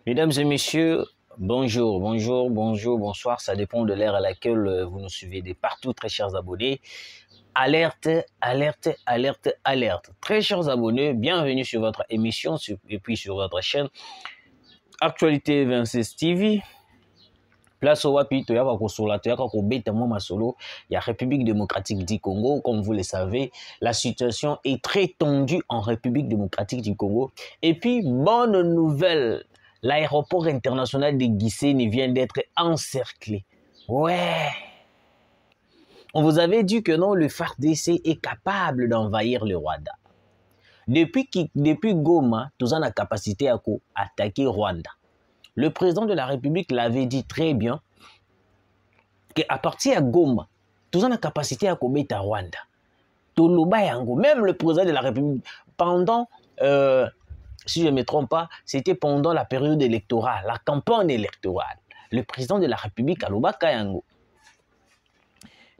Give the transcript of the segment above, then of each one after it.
Mesdames et messieurs, bonjour, bonjour, bonjour, bonsoir. Ça dépend de l'ère à laquelle vous nous suivez de partout, très chers abonnés. Alerte, alerte, alerte, alerte. Très chers abonnés, bienvenue sur votre émission et puis sur votre chaîne Actualité 26 TV. Place au wapi, toyaka kosola, toyaka kobeta mo masolo. Il y a République démocratique du Congo. Comme vous le savez, la situation est très tendue en République démocratique du Congo. Et puis, bonne nouvelle, l'aéroport international de Gisenyi vient d'être encerclé. Ouais. On vous avait dit que non, le FARDC est capable d'envahir le Rwanda. Depuis Goma, nous avons la capacité à attaquer Rwanda. Le président de la République l'avait dit très bien qu'à partir de Goma, nous avons la capacité à combattre Rwanda. Même le président de la République, pendant, si je ne me trompe pas, c'était pendant la période électorale, la campagne électorale. Le président de la République a Yango.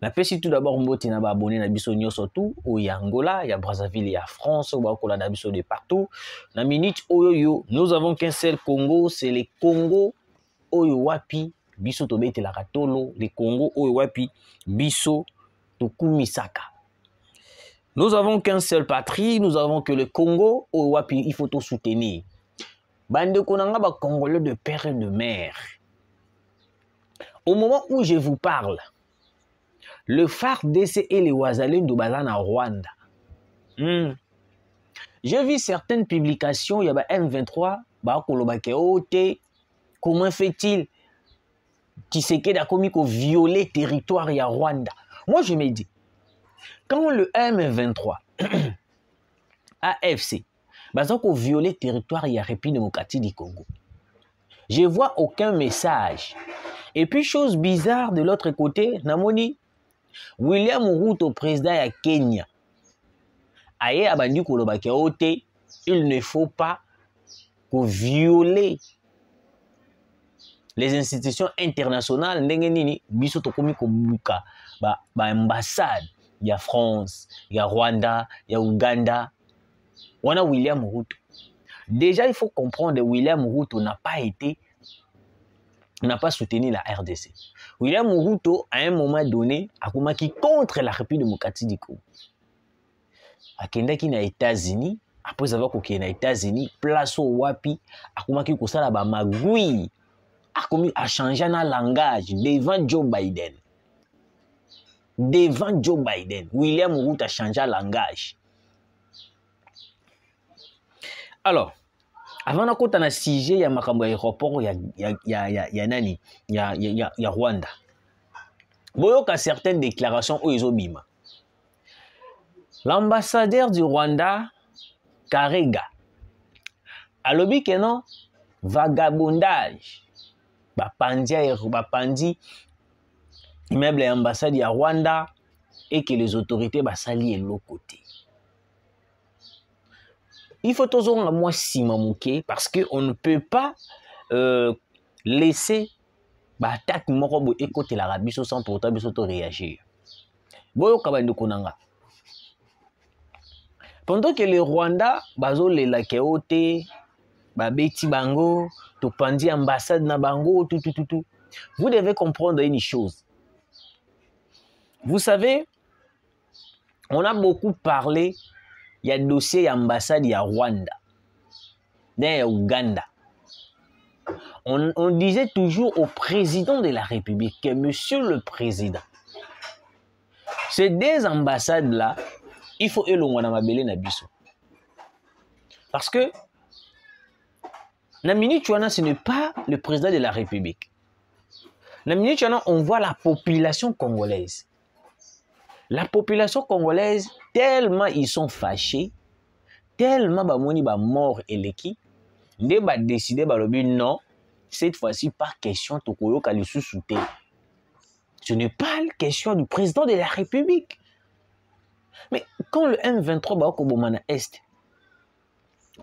Na pesi tout d'abord mboti na ba abonné na biso nyonso tout au Angola, il y a Brazzaville, il y a France, ba kola na biso de partout. Na minute oyo nous avons qu'un seul Congo, c'est le Congo oyo wapi biso to bete la katolo, le Congo oyo wapi biso to kumisaka. Nous avons qu'un seul patrie, nous avons que le Congo oyo wapi il faut tout soutenir. Bande konanga ba Congolais de père et de mère. Au moment où je vous parle, le FARDC et les Wazalendo bazan à Rwanda. J'ai vu certaines publications, il y a M23, comment fait-il Tshisekedi a commis qu'on violer le territoire à Rwanda. Moi je me dis, quand le M23, AFC, bazan qu'on violer le territoire à République démocratique du Congo, je vois aucun message. Et puis chose bizarre de l'autre côté, Namoni, William Ruto, président de Kenya, aye abandi kolobaki ote, il ne faut pas violer les institutions internationales. Ndenge nini biso tokomi kobuka ba ambassade ya France, ya Rwanda, ya Uganda. Wana William Ruto. Déjà il faut comprendre, William Ruto n'a pas soutenu la RDC. William Ruto, à un moment donné, a combattu contre la République démocratique du Congo. A Kendaki na États-Unis, après avoir coqué na États-Unis, place au Wapi, a combattu pour ça la magouille, a changé un langage devant Joe Biden. Devant Joe Biden, William Ruto a changé un langage. Alors, avant de compter dans le sujet, il y a un aéroport, il y a Rwanda. Il y a certaines déclarations où ils ont mis. L'ambassadeur du Rwanda, Karega, a lobby que non, vagabondage, bapandi, immeuble et ambassade à Rwanda, et que les autorités s'allient de l'autre côté. Il faut toujours moi simamouké parce qu'on ne peut pas laisser l'attaque morobo écouter l'Arabie sans pourtant réagir. Pendant que le Rwanda bazo le lakeote babeti bango to pandi ambassade na bango tout. Vous devez comprendre une chose. Vous savez, on a beaucoup parlé. Il y a dossier ambassade à Rwanda, à Ouganda. On disait toujours au président de la République que monsieur le président, ces deux ambassades-là, il faut élongwana mabele na biso. Parce que, na minute ce n'est pas le président de la République. Na minute on voit la population congolaise. La population congolaise, tellement ils sont fâchés, tellement bamoni ba mort et l'équipe, ne ba décider ba lobi non, cette fois-ci pas question tokoyo kalisu souté. Ce n'est pas la question du président de la République. Mais quand le M23 ba okobomana est,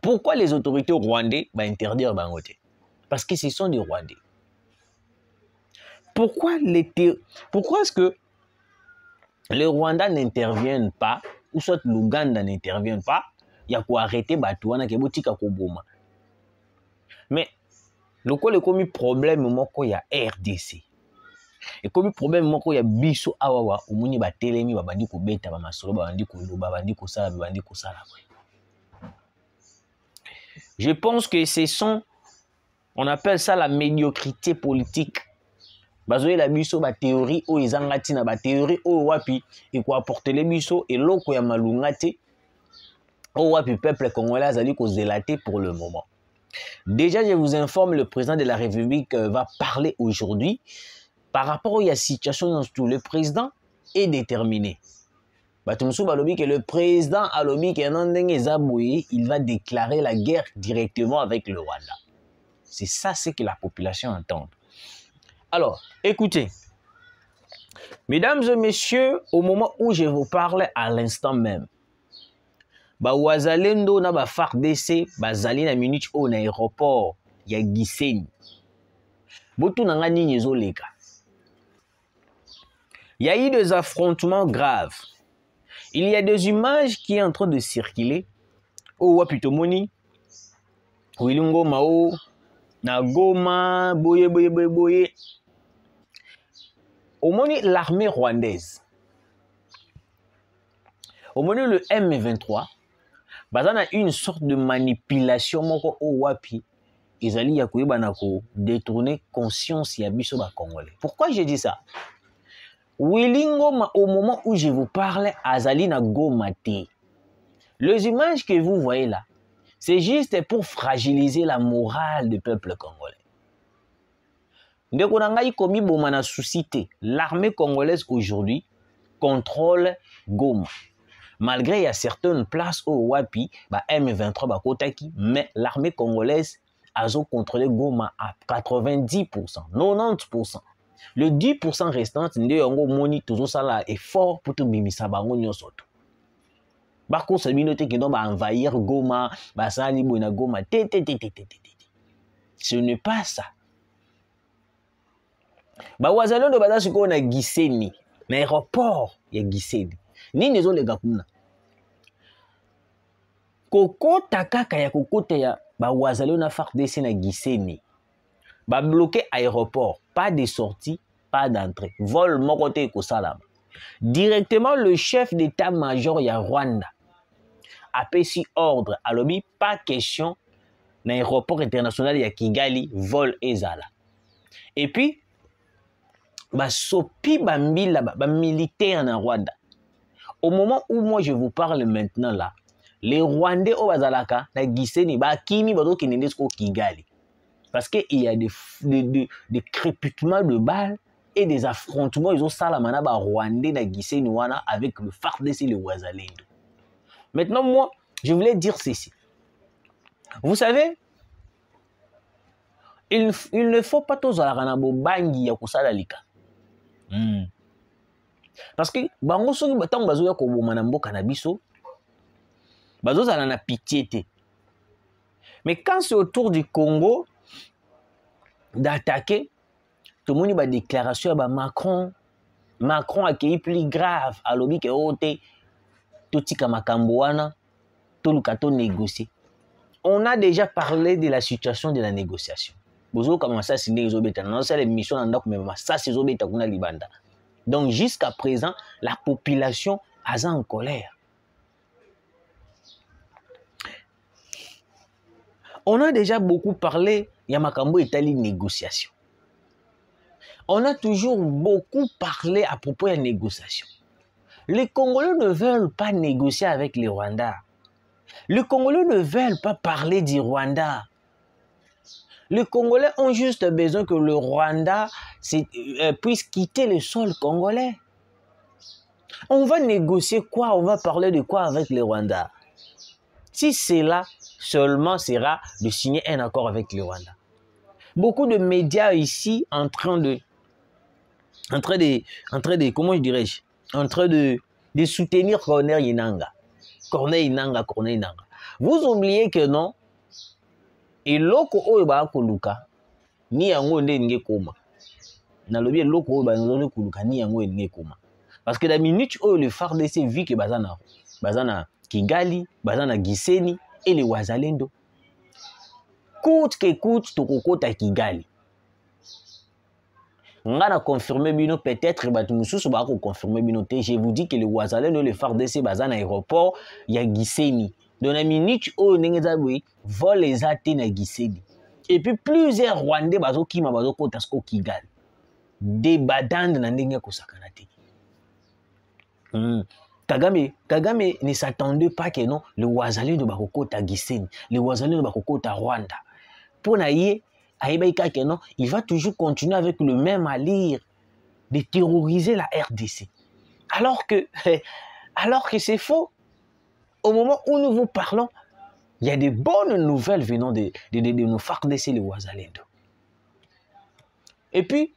pourquoi les autorités rwandaises ba interdire bangote? Parce que ce sont des Rwandais. Pourquoi est-ce que le Rwanda n'interviennent pas, ou soit l'Ouganda n'interviennent pas, il y a quoi arrêter Batouana qui est boutique à Koboma. Mais Le quoi le commis problème moko ya RDC. Et comme problème moko ya biso awawa omoni ba telemi ba bandi ko beta ba masolo ba bandi ko loba bandi ko sala ba bandi ko sala. Je pense que ce sont, on appelle ça la médiocrité politique. Bazoé la biso ba théorie o ezangati na ba théorie o wapi et quoi apporter les biso et loko ya malungate o wapi peuple congolais azali ko zélater pour le moment. Déjà je vous informe, le président de la République va parler aujourd'hui par rapport à la situation dans tout. Le président est déterminé. Que le président il va déclarer la guerre directement avec le Rwanda. C'est ça ce que la population entend. Alors, écoutez, mesdames et messieurs, au moment où je vous parle à l'instant même, Wazalendo na ba FARDC bazali na minute au aéroport ya Gisenyi. Botu nanga nini ezoleka. Il y a eu des affrontements graves. Il y a des images qui sont en train de circuler. Oh wapitomoni, Wilungo Mao, Nagoma, boye. Au moins l'armée rwandaise. Au moins le M23. Bazan a une sorte de manipulation moko o wapi. Izali ya kuiba na ko détourner conscience ya biso ba Congolais. Pourquoi je dis ça? Wilingo, au moment où je vous parle, Azali na Gomate. Les images que vous voyez là, c'est juste pour fragiliser la morale du peuple congolais. L'armée congolaise aujourd'hui contrôle Goma. Malgré il y a certaines places au Wapi, M23 Bakotaki, mais l'armée congolaise a contrôlé Goma à 90%, 90%. Le 10% restant, c'est moni toujours ça là effort pour tout bimisa bango nyosoto. Ba ko sabinote qui doit envahir Goma, ba sali bona Goma. Ce n'est pas ça. Ba wazalo do bada siko na Gisenyi, na aéroport ya Gisenyi. Ni nezo lega kuna. Kokota kaka ya kokota ya ba wazalo na FARDC na Gisenyi. Ba bloqué aéroport, pas de sortie, pas d'entrée. Vol mon côté Kosalama. Directement le chef d'état-major ya Rwanda a payé ordre à l'objet, pas question l'aéroport international ya Kigali vol ezala. Et puis ba sopi bambila ba militaire na Rwanda. Au moment où moi je vous parle maintenant là, les Rwandais au bazalaka na Gisenyi ba kimi bazo kinendesko Kigali. Parce qu'il y a des crépitements de balles et des affrontements. Ils ont salamana ba Rwandais na Gisenyi wana avec le FARDC et le Wazalendo. Maintenant, moi, je voulais dire ceci. Vous savez, il ne faut pas tous la bangi ya kusala lika. Parce que bango soki batango bazo ya ko bomana mboka na biso, bazo zala na pitié te. Mais quand c'est autour du Congo d'attaquer, tout le monde a une déclaration à Macron. Macron a accueilli plus grave à l'objet que ote totika makambouana tolukato négocier. On a déjà parlé de la situation de la négociation. Bozo commencé à signer les obéta. Non, c'est l'émission en donc même ça c'est obéta kuna libanda. Donc jusqu'à présent, la population est en colère. On a déjà beaucoup parlé Yamakambo Italie négociation. On a toujours beaucoup parlé à propos de la négociation. Les Congolais ne veulent pas négocier avec les Rwandais. Les Congolais ne veulent pas parler du Rwanda. Les Congolais ont juste besoin que le Rwanda puisse quitter le sol congolais. On va négocier quoi? On va parler de quoi avec les Rwandais? Si cela seulement sera de signer un accord avec le Rwanda. Beaucoup de médias ici en train de comment je dirais-je, en train de soutenir Corneille Inanga. Corneille Inanga. Vous oubliez que non, et loko oyo ba koluka ni yango nde nge koma. Na lobi loko oyo ba nzole koluka ni yango nge koma. Parce que la minute où le FARDC vit que bazana Kigali, bazana Gisenyi et les Wazalendo. coûte que coûte tokokota Kigali. On a confirmé bino peut-être confirmer bino. Je vous dis que le Wazalendo le FARDC bazan aéroport ya Gisenyi. Dans la minute où on vol les Athènes à Gisenyi. Et puis plusieurs Rwandais bazo kima bazo kotasko Kigali. Débattant na ndenge kosakana te. Kagame ne s'attendait pas que non le Wazalendo bakokota Gisenyi, le Wazalendo bakokota Rwanda. Pour naïe il va toujours continuer avec le même allure de terroriser la RDC. Alors que c'est faux. Au moment où nous vous parlons, il y a de bonnes nouvelles venant de nos FARDC, les Wazalendo. Et puis,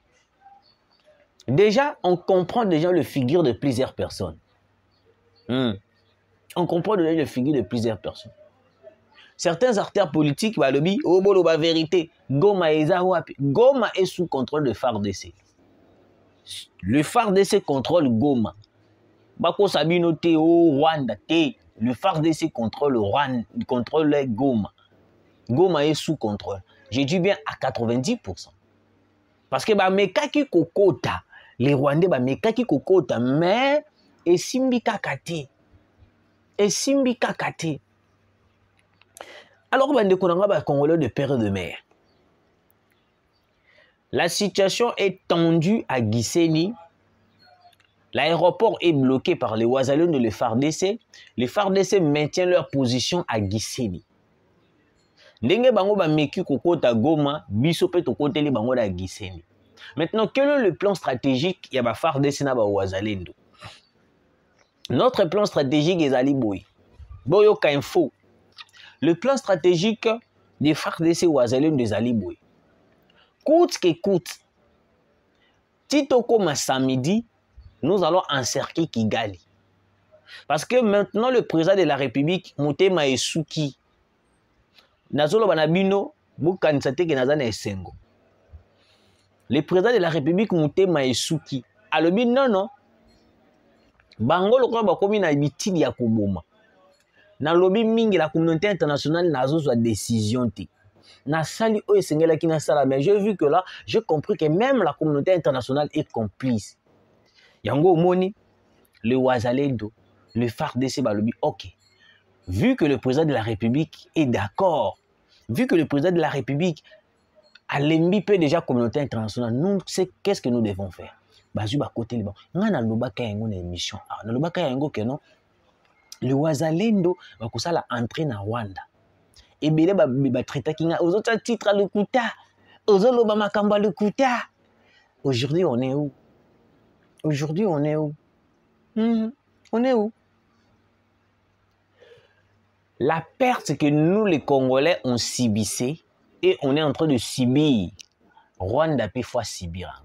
déjà, on comprend déjà le figure de plusieurs personnes. On comprend déjà le figure de plusieurs personnes. Certains acteurs politiques, bah, lobby, oh, bon, la vérité, Goma est sous contrôle de FARDC. Le FARDC contrôle Goma. Bako Sabino te au Rwanda te. Le FARDC contrôle Goma. Goma est sous contrôle. J'ai dit bien à 90%. Parce que bah mekaki kokota, les Rwandais bah mekaki kokota, mais et simbi kakate. Et simbi kakate. Alors, les Congolais de père et de mère. La situation est tendue à Gisenyi. L'aéroport est bloqué par les Wazalendo de le FARDC. Les FARDC maintiennent leur position à Gisenyi. Ndenge bango ba meki kokota Goma, biso pe to koteli bango da Gisenyi. Maintenant, quel est le plan stratégique ya ba FARDC na ba Wazalendo? Notre plan stratégique est Ali Boy. Boyoka info. Le plan stratégique des FARDC Wazalendo des Aliboué. Coûte que coûte, Titoko ma samedi, nous allons encercler Kigali. Parce que maintenant, le président de la République, Motema Esuki, Nazolo Banabino, Bukansate Kenazana Esengo. Le président de la République, Motema Esuki, a le dit non. Bango le quoi bakomi na bitili ya koboma. Na lobby mingi la communauté internationale n'a pas de décision. Na sali o esengela ki na sala, mais j'ai vu que là, j'ai compris que même la communauté internationale est complice. Yango moni, le Wazalendo, le FARDC balobi, ok. Vu que le président de la République est d'accord, vu que le président de la République a l'embipé déjà communauté internationale, nous, c'est qu'est-ce que nous devons faire? Bazu ba côté liban. Ngana lobaka yango na émission. Ah, na lobaka yango que non. Le Wazalendo va kusala entrer na Rwanda. Et bien ba traiter kinga aux autres titres le kuta. Aux autres ba makamba le kuta. Aujourd'hui on est où? Aujourd'hui on est où? On est où? La perte que nous les Congolais ont subissé et on est en train de subir. Rwanda peut fois subir.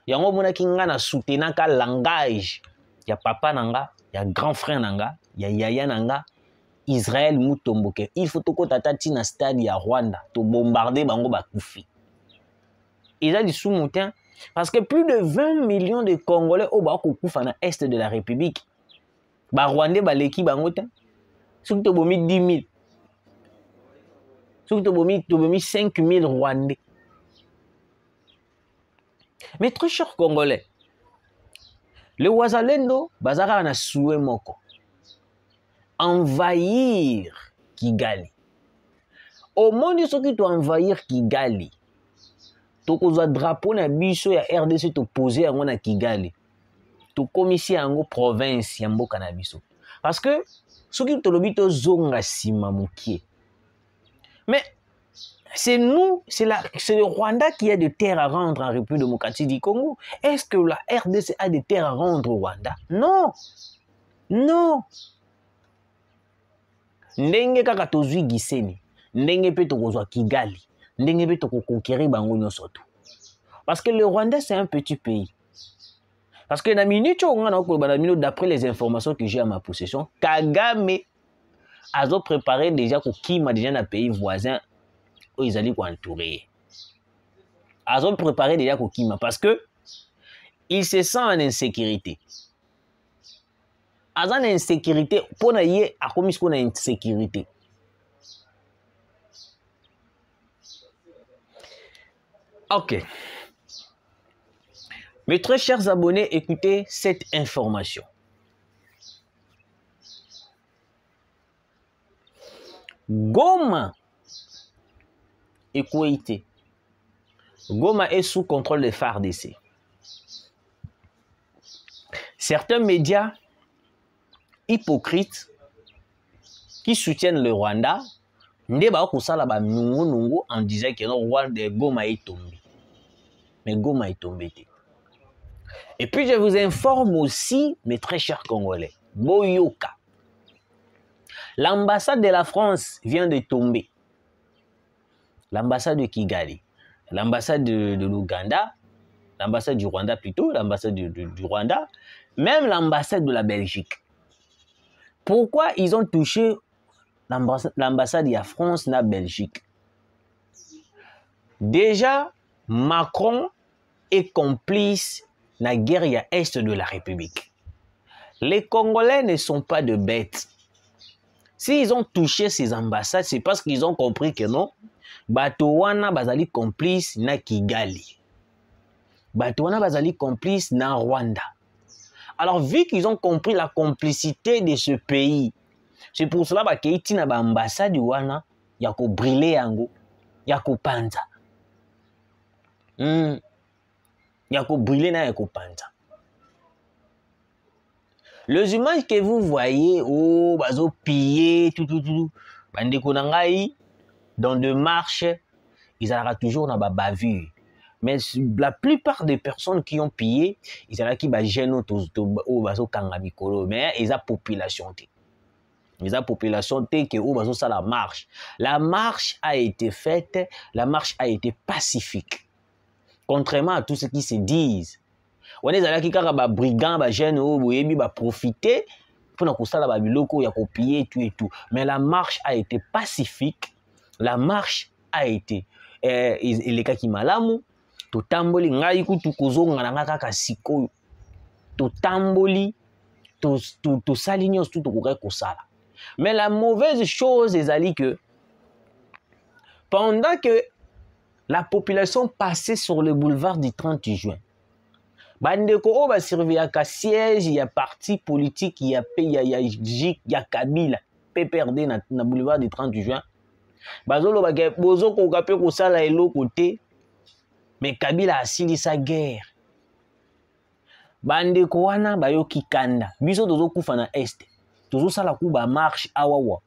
Yango mona kinga na soutenir ka langage. Ya papa nanga, ya grand frère nanga, ya yaya nanga, Israël Mutomboke. Il faut que tatati na stade ya Rwanda, to bombarder bango bakufi. Ils ont dit sous-moutin, parce que plus de 20 millions de Congolais au bakufa na est de la République. Ba Rwandais ba leki bango ta. Sous to bomi 10 000. Sous to bomi 5 000 Rwandais. Mais très cher Congolais, le Wazalendo, bazara na soué moko. Envahir Kigali. Au monde, ceux qui doivent envahir Kigali, tu as drapeau na biso ya RDC to poser en na Kigali. Tu commissi en province ya mboka na biso. Parce que ceux qui te lobito zonga sima mukie. Mais c'est nous, c'est le Rwanda qui a des terres à rendre en République démocratique du Congo. Est-ce que la RDC a des terres à rendre au Rwanda? Non. Non. Ndenge kaka tozwi Gisenyi, ndenge pe tokozwa Kigali, ndenge pe tokokonquérir bango nyonso tout. Parce que le Rwanda c'est un petit pays. Parce que d'après les informations que j'ai à ma possession, Kagame a préparé déjà kokima déjà dans pays voisin où ils allaient entourer. Ils ont préparé déjà kokima parce que il se sent en insécurité. Ils ont une insécurité pour naïe à comme ils ont une insécurité. Ok. Mes très chers abonnés, écoutez cette information. Goma et Kouété. Goma est sous contrôle des FARDC. Certains médias hypocrites qui soutiennent le Rwanda en disant que Goma est tombé. Mais Goma est tombé. Et puis je vous informe aussi, mes très chers Congolais, Boyoka. L'ambassade de la France vient de tomber. L'ambassade de Kigali, l'ambassade de l'Ouganda, l'ambassade du Rwanda plutôt, l'ambassade du Rwanda, même l'ambassade de la Belgique. Pourquoi ils ont touché l'ambassade de la France et la Belgique? Déjà, Macron est complice de la guerre est de la République. Les Congolais ne sont pas de bêtes. S'ils ont touché ces ambassades, c'est parce qu'ils ont compris que non, Batouana bazali complice na Kigali. Batouana bazali complice na Rwanda. Alors, vu qu'ils ont compris la complicité de ce pays, c'est pour cela que iti na ba ambassade wana ya ko brûler yango, ya ko panza. Ya ko brûler na ya ko panza. Les images que vous voyez, oh, bazo piller, tout, bande konangai, dans de marches, ils auront toujours dans la bavure. Mais la plupart des personnes qui ont pillé, ils auront qui gênent au bazo kangabikolo, mais ils ont population. Ils ont population que au bazo ça la marche. La marche a été faite, la marche a été pacifique. Contrairement à tout ce qui se disent. On est allé kaka ba brigand ba jeune o boyebi ba profiter pour na kusala ba biloko ya copier tout et tout. Mais la marche a été pacifique. La marche a été eleka ki malamu to tamboli ngai kutu kozonga na ngaka ka sikoyo. To tamboli to salignos tout ko kosala. Mais la mauvaise chose est que pendant que la population passait sur le boulevard du 30 juin, bandeko o ba servir ka siège, il y a parti politique, il y a Kabila, PPRD na boulevard du 30 juin. Bazolo ba ke bozo ko ka pe ko sala elo côté, mais Kabila a sili sa guerre. Bandeko wana ba yo kikanda, biso tozo kufa na est. Tozo sala ku ba marche awawa.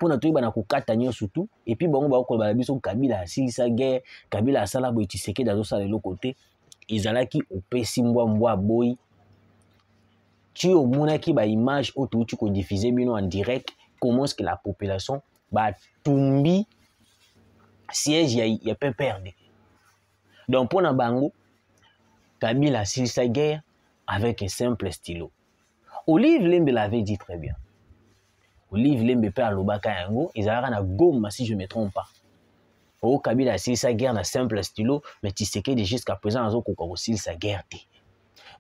Pona toyi bana ko kata nyoso tout et puis bango ba ko ba biso Kabila a sili sa guerre, Kabila a sala bo Tshisekedi dazo sala elo côté. Izalaki opesi mbwa boy tu omonaki ba image auto tu ko diffuser bino en direct comment est-ce que la population ba tumbi siège ya PPRD. Donc pour na bango Kabila s'il sa guerre avec un simple stylo. Olive Lembe l'avait dit très bien. Olive Lembe pe alobaka yango izalaka na Goma si je me trompe pas. Oh, Kabila a sa guerre na simple stylo, mais Tshisekedi jusqu'à présent a aussi sa guerre.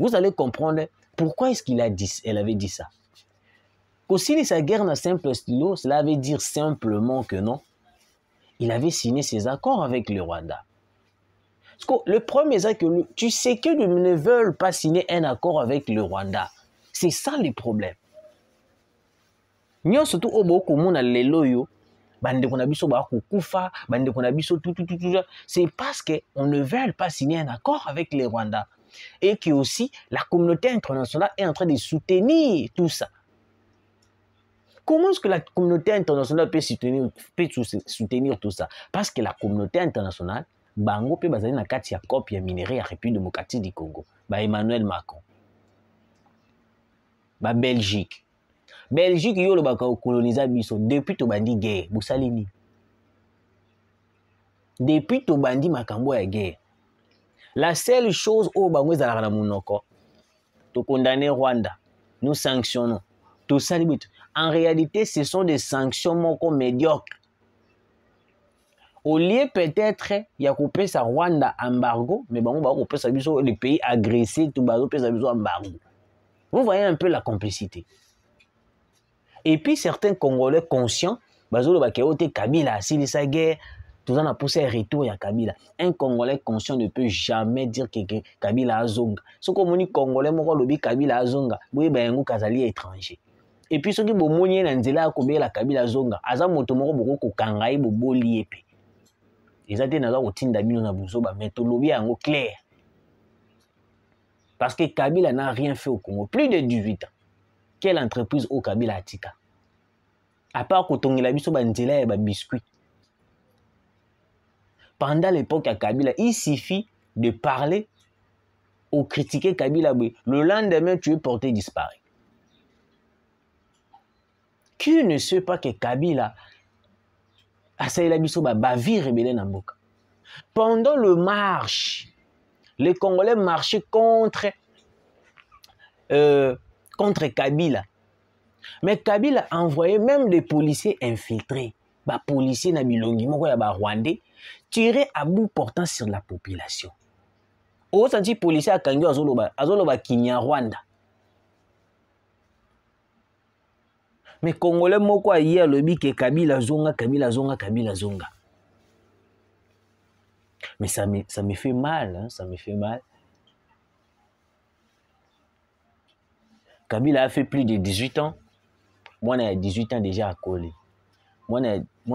Vous allez comprendre pourquoi est-ce qu'il a dit, elle avait dit ça. Qu'aussi sa guerre na simple stylo, cela veut dire simplement que non, il avait signé ses accords avec le Rwanda. Parce que le problème est que tu sais que ils ne veulent pas signer un accord avec le Rwanda. C'est ça le problème. Nous surtout au beaucoup monde les loyaux. C'est parce qu'on ne veut pas signer un accord avec les Rwandais et que aussi la communauté internationale est en train de soutenir tout ça. Comment est-ce que la communauté internationale peut soutenir tout ça? Parce que la communauté internationale, bango pe bazali na kati ya copie ya minerai ya République démocratique du Congo, Emmanuel Macron, Belgique. Belgique yo lo baka coloniser biso depuis to bandi guerre busalini. Depuis to bandi makambo ya guerre. La seule chose au bango ezalaka na munoko to condamner Rwanda, nous sanctionnons. Tout ça en réalité ce sont des sanctions moko médiocres. Au lieu peut-être ya couper sa Rwanda embargo, mais bango ba couper sa biso les pays agressés to ba couper sa biso embargo. Vous voyez un peu la complicité. Et puis certains Congolais conscients, Kabila a signé sa guerre, Tout ça n'a poussé un retour à Kabila. Un Congolais conscient ne peut jamais dire que Kabila a zonga. Ce qu'on dit Congolais, moi, le Kabila a zonga. Oui, ben, un Kazali étranger. Et puis, ce qui est bon, Nzela a la Kabila zonga. Aza motomoko boko kangai bobo liepe. Ils ont dit naza otinda bino na buzoba, mais to lobi yango clair. Parce que Kabila n'a rien fait au Congo. Plus de 18 ans. Quelle entreprise au Kabila atika? À part Kotongela biso ba Nzela et ba biscuit. Pendant l'époque à Kabila, il suffit de parler ou critiquer Kabila. Le lendemain, tu es porté disparu. Qui ne sait pas que Kabila a rebellé dans Mboka? Pendant le marche, les Congolais marchaient contre Kabila. Mais Kabila a envoyé même des policiers infiltrés. Les policiers na bilongi moko ya ba Rwandais tirés à bout portant sur la population. Au senti policier a kangi azoloba Kinyarwanda. Mais Congolais moko a hier le bi que Kabila zonga. Mais ça me fait mal, hein, ça me fait mal. Kabila a fait plus de 18 ans. Moi, j'ai 18 ans déjà à coller. Moi,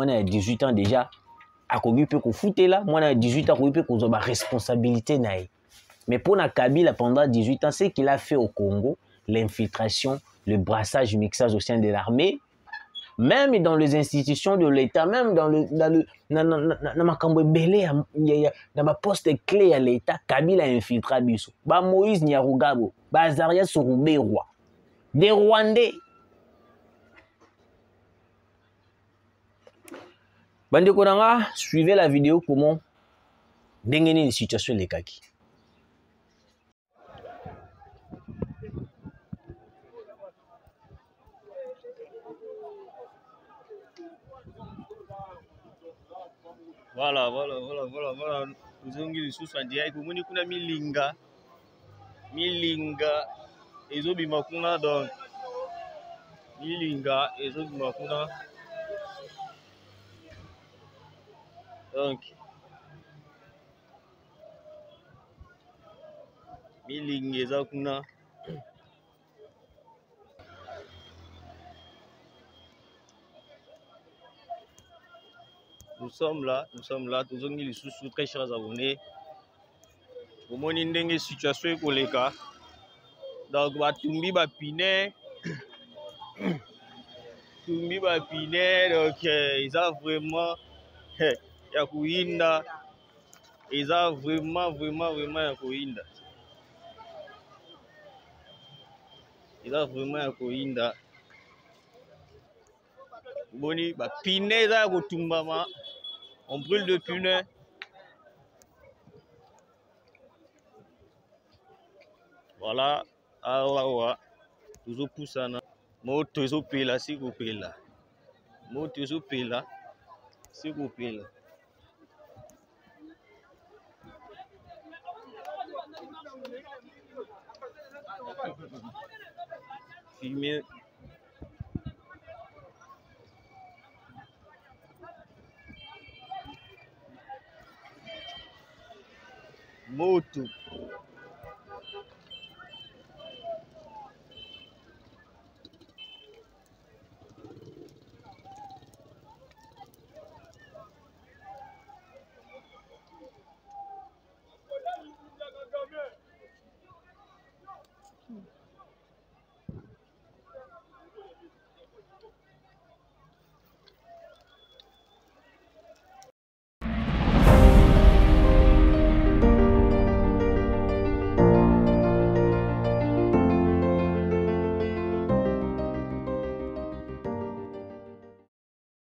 j'ai 18 ans déjà à couper pour foutre là. Moi, j'ai 18 ans à couper pour avoir responsabilité. Mais pour Kabila, pendant 18 ans, c'est qu'il a fait au Congo, l'infiltration, le brassage, le mixage au sein de l'armée, même dans les institutions de l'État, même dans ma poste clé à l'État, Kabila a infiltré Bissou. Moïse Nyarugabo, Azaria Souroubé roi. Des Rwandais. Bande Konanga, suivez la vidéo comment dégainer une situation les kaki. Voilà. Nous avons les sous en direct. Vous voyez qu'on a milinga, et zobimakuna donc milinga et zobimakuna donc milinga et zakuna. Nous sommes là, nous avons les sous très chers abonnés. Vous voyez une situation pour les cas. Donc, Tumbi Bapiné, donc ils ont vraiment, Yakuinda, ils ont vraiment Yakuinda. Ils ont vraiment Yakuinda. Boni, Bapiné, on brûle de punais. Voilà, alors, toujours poussana. Moto zo pela, si vous pela. Moto zo pela, si vous pela. Filmer. Moto.